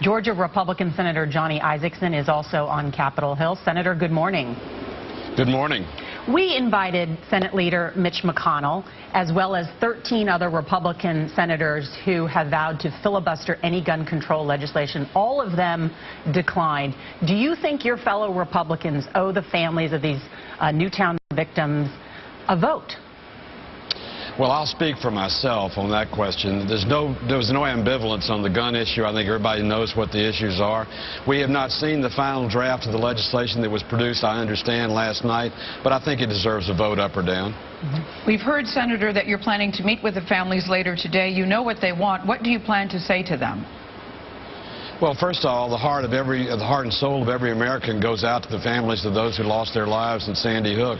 Georgia Republican Senator Johnny Isakson is also on Capitol Hill. Senator, good morning. Good morning. We invited Senate Leader Mitch McConnell, as well as 13 other Republican senators who have vowed to filibuster any gun control legislation. All of them declined. Do you think your fellow Republicans owe the families of these Newtown victims a vote? Well, I'll speak for myself on that question. There was no ambivalence on the gun issue. I think everybody knows what the issues are. We have not seen the final draft of the legislation that was produced, I understand, last night, but I think it deserves a vote up or down. We've heard, Senator, that you're planning to meet with the families later today. You know what they want. What do you plan to say to them? Well, first of all, the heart and soul of every American goes out to the families of those who lost their lives in Sandy Hook.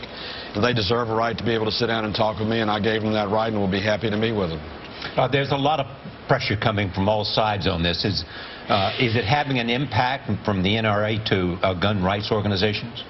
And they deserve a right to be able to sit down and talk with me, and I gave them that right, and we'll be happy to meet with them. There's a lot of pressure coming from all sides on this. Is it having an impact from the NRA to gun rights organizations?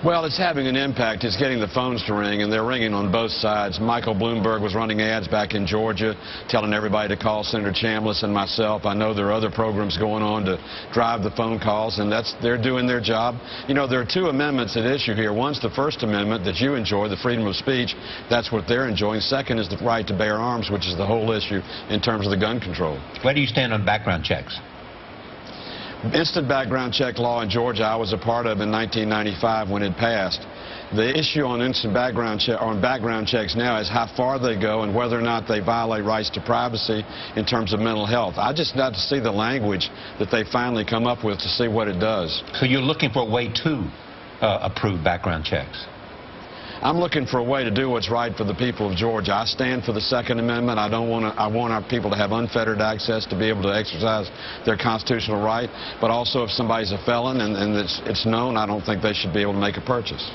Well, it's having an impact. It's getting the phones to ring, and they're ringing on both sides. Michael Bloomberg was running ads back in Georgia telling everybody to call Senator Chambliss and myself. I know there are other programs going on to drive the phone calls, and they're doing their job. You know, there are two amendments at issue here. One's the First Amendment that you enjoy, the freedom of speech. That's what they're enjoying. Second is the right to bear arms, which is the whole issue in terms of the gun control. Where do you stand on background checks? Instant background check law in Georgia I was a part of in 1995 when it passed. The issue on instant background checks now is how far they go and whether or not they violate rights to privacy in terms of mental health. I just got to see the language that they finally come up with to see what it does. So you're looking for a way to approve background checks? I'm looking for a way to do what's right for the people of Georgia. I stand for the Second Amendment. I want our people to have unfettered access to be able to exercise their constitutional right. But also, if somebody's a felon and it's known, I don't think they should be able to make a purchase.